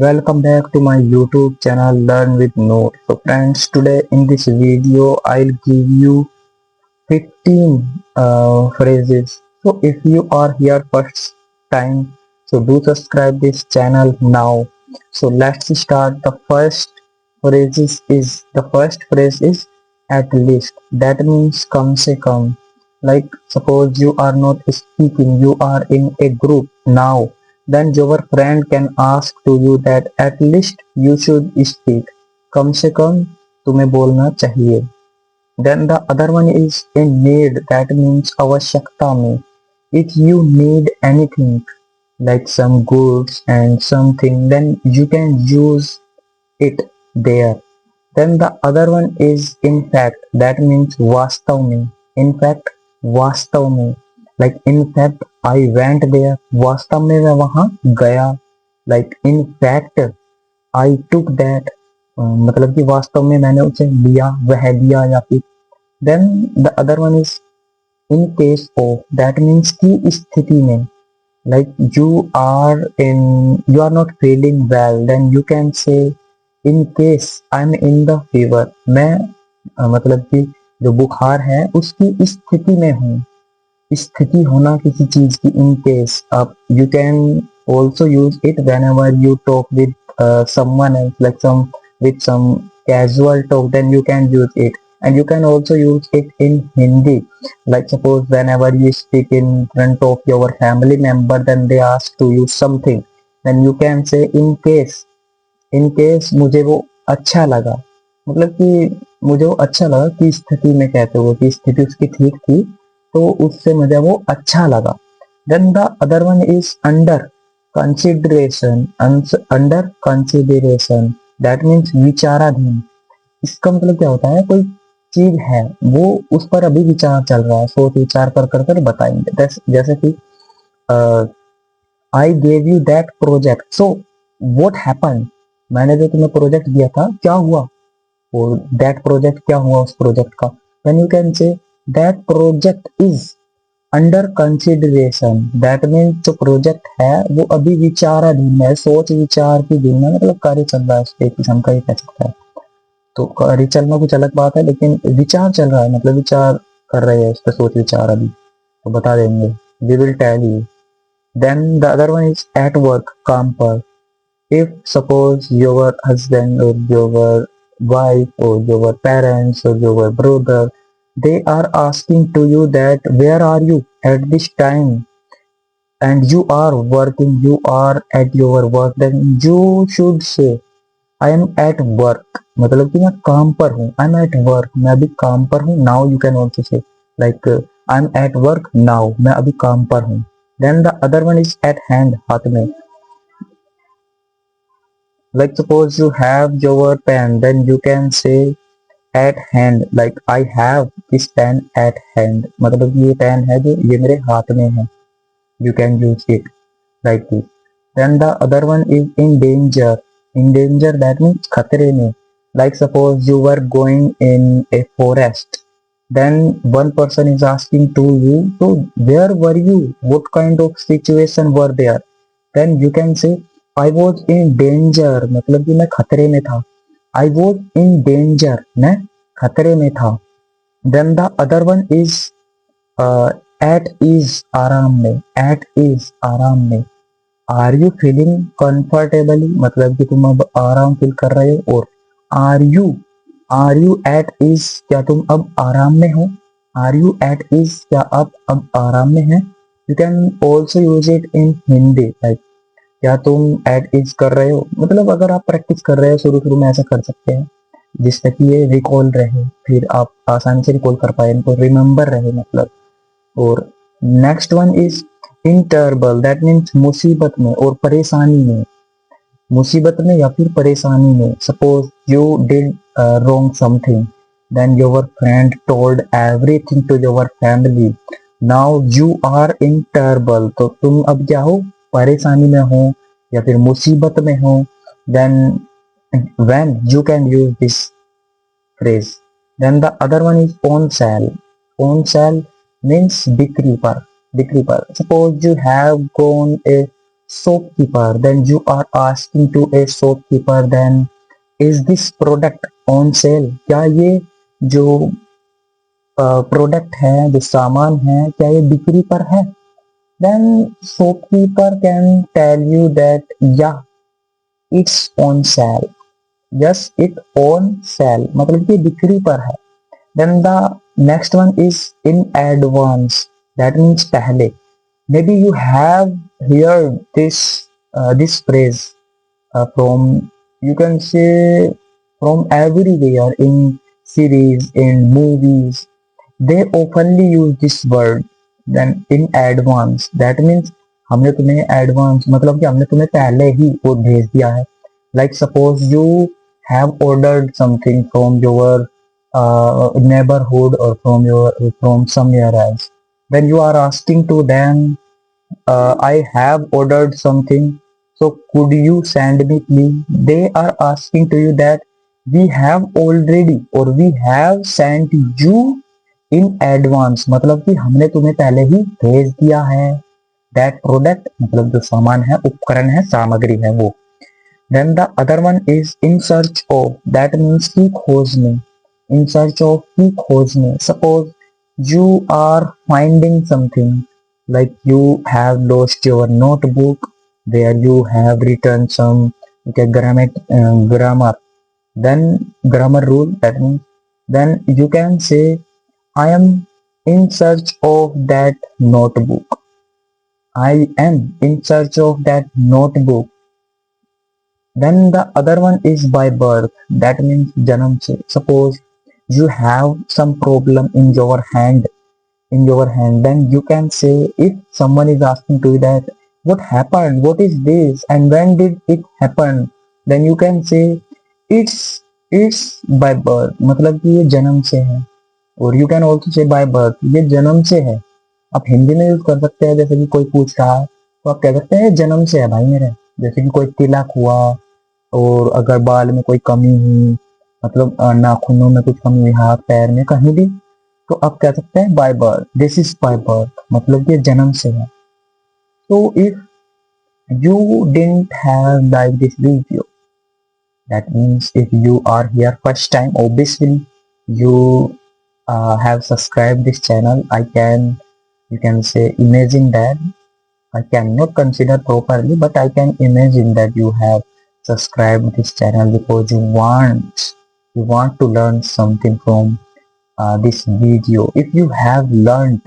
Welcome back to my YouTube channel Learn with Noor. So friends, today in this video I'll give you 15 phrases. So if you are here first time, so do subscribe this channel now. So let's start. The first phrase is at least. That means kam se kam. Like suppose you are not speaking, you are in a group now. Then your friend can ask to you that at least you should speak. कम से कम तुम्हें बोलना चाहिए. Then the other one is in need. That means आवश्यकता में. If you need anything like some goods and something, then you can use it there. Then the other one is in fact. That means वास्तव में. In fact, वास्तव में. Like in fact, I went there. वास्तव में मैं वहाँ गया. Like in fact, I took that. मतलब कि वास्तव में मैंने उसे लिया, वह दिया या फिर. Then the other one is in case of. That means की स्थिति में. Like you are not feeling well, then you can say in case I'm in the fever. मैं मतलब कि जो बुखार है उसकी स्थिति में हूँ. स्थिति होना किसी चीज की. in case आप you can also use it whenever you talk with someone else, like with some casual talk, then you can use it. And you can also use it in Hindi, like suppose whenever you speak in front of your family member, then they ask to you something, then you can say in case मुझे वो अच्छा लगा. मतलब कि मुझे वो अच्छा लगा की स्थिति में कहते हो कि स्थिति उसकी ठीक थी तो उससे मुझे वो अच्छा लगा. Then the other one is under consideration. Under consideration, that means विचाराधीन. इसका मतलब क्या होता है, कोई चीज है वो उस पर अभी विचार चल रहा है, सोच विचार कर बताएंगे. जैसे कि I gave you that project, so what happened. मैंने जो तुम्हें प्रोजेक्ट दिया था क्या हुआ. और दैट प्रोजेक्ट क्या हुआ उस प्रोजेक्ट का. Then you can say that project is under consideration. That means जो प्रोजेक्ट है वो अभी विचाराधीन है, सोच विचार की दिन में, मतलब कार्य चल रहा है उस पर, एक किस्म का ही कह सकता है. तो कार्य चलना कुछ अलग बात है, लेकिन विचार चल रहा है, मतलब विचार कर रहे हैं उस पर, सोच विचार अभी. तो बता देंगे, we will tell you. Then the other one is at work, काम पर. If suppose your husband or your wife or your parents or your brother, they are asking to you that where are you at this time, and you are working, you are at your work, then you should say I am at work. मतलब कि मैं काम पर हूँ. I am at work, मैं अभी काम पर हूँ. Now you can also say like I am at work now, मैं अभी काम पर हूँ. Then the other one is at hand, हाथ में. Like suppose you have your pen, then you can say at hand, like I have this pen at hand. मतलब ये pen है जो ये मेरे हाथ में है. You can use it like this. Then the other one is in danger. In danger, that means खतरे में. Like suppose you were going in a forest, then one person is asking to you, so where were you? What kind of situation were there? Then you can say I was in danger. मतलब कि मैं खतरे में था. I was in danger, मैं खतरे में था. Then the other one is at ease, आराम में. At ease, आराम में. आर यू फीलिंग कंफर्टेबली, मतलब कि तुम अब आराम फील कर रहे हो. और आर यू एट इज, क्या तुम अब आराम में हो. आर यू एट इज, क्या आप अब आराम में हैं. You can also use it in Hindi, like क्या तुम एट इज कर रहे हो. मतलब अगर आप प्रैक्टिस कर रहे हो शुरू शुरू में ऐसा कर सकते हैं जिससे कि ये रिकॉल रहे, फिर आप आसानी से रिकॉल कर पाए, इनको रिमेम्बर रहे मतलब. और next one is in trouble. That means मुसीबत में और परेशानी में. मुसीबत में या फिर परेशानी में. Suppose you did wrong something, then your friend told everything to your family. Now you are in trouble, तो तुम अब क्या हो, परेशानी में हो या फिर मुसीबत में हो. Then when you can use this phrase. Then the other one is on sale. On sale means बिक्री पर. बिक्री पर. Suppose you have gone a shopkeeper, then you are asking to a shopkeeper, then is this product on sale? क्या ये जो product है, जो सामान है, क्या ये बिक्री पर है? Then shopkeeper can tell you that yeah, it's on sale. Yes, it on sale मतलब कि बिक्री पर है. Then the next one is in advance. That means पहले. Maybe you have heard this phrase from, you can say, from everywhere in series, in movies. They oftenly use this word. Then in advance. That means हमने तुम्हें advance मतलब कि हमने तुम्हें पहले ही वो भेज दिया है. Like suppose you have ordered something from your neighborhood or from somewhere else. When you are asking to them, I have ordered something, so could you send me please? They are asking to you that we have already or we have sent you in advance मतलब कि हमने तुम्हें पहले ही भेज दिया है. That product मतलब जो सामान है, उपकरण है, सामग्री है वो. Then the other one is in search of. That means की खोज में. In search of की खोज में. Suppose you are finding something, like you have lost your notebook where you have written some grammar. Then grammar rule, that means then you can say I am in search of that notebook. I am in search of that notebook. Then the other one is by birth. That means janam se. Suppose you have some problem in your hand, then you can say, if someone is asking to you that what happened, what is this, and when did it happen, then you can say it's by birth. मतलब कि ये जन्म से है. और you can also say by birth, ये जन्म से है. आप हिंदी में यूज कर सकते हैं. जैसे कि कोई पूछ रहा है तो आप कह सकते हैं जन्म से है भाई मेरे. जैसे कि कोई तिलक हुआ, और अगर बाल में कोई कमी हुई, मतलब नाखूनों में कुछ कमी हुई, हाथ पैर में कहीं भी, तो आप कह सकते हैं by birth. This is by birth मतलब ये जन्म से है. तो if you didn't have like this video, that means if you are here first time, obviously you have subscribed this channel. You can say imagine that I cannot consider properly, but I can imagine that you have subscribed this channel because you want to learn something from this video. If you have learned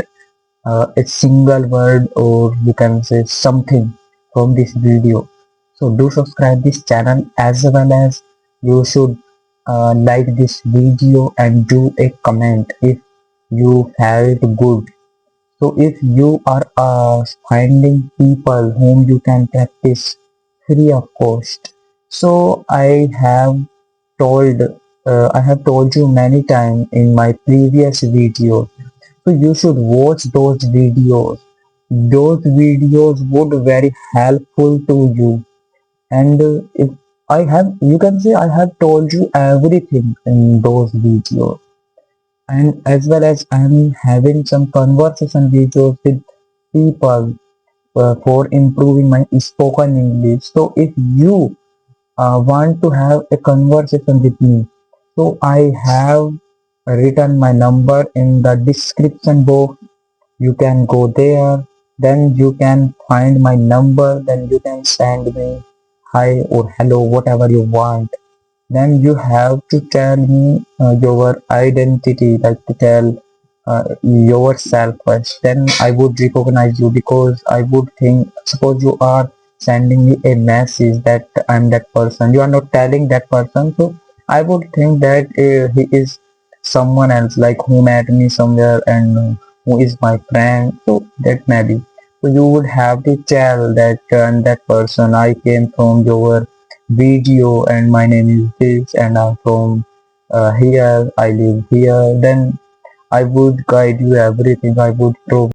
a single word, or you can say something from this video, so do subscribe this channel, as well as you should like this video and do a comment if you felt good. So if you are finding people whom you can practice free of cost, so I have told you many times in my previous videos. So you should watch those videos. Those videos would very helpful to you. And if you can say I have told you everything in those videos. And as well as I am having some conversation videos with people for improving my spoken English. So if you want to have a conversation with me, so I have written my number in the description box. You can go there, then you can find my number, then you can send me hi or hello, whatever you want. Then you have to tell me your identity, like to tell yourself first. Then I would recognize you, because I would think, suppose you are sending me a message that I'm that person, you are not telling that person, so I would think that he is someone else, like who met me somewhere and who is my friend, so that may be. So you would have to tell that I'm that person, I came from your video and my name is this, and I'm from here, I live here. Then I would guide you everything. I would provide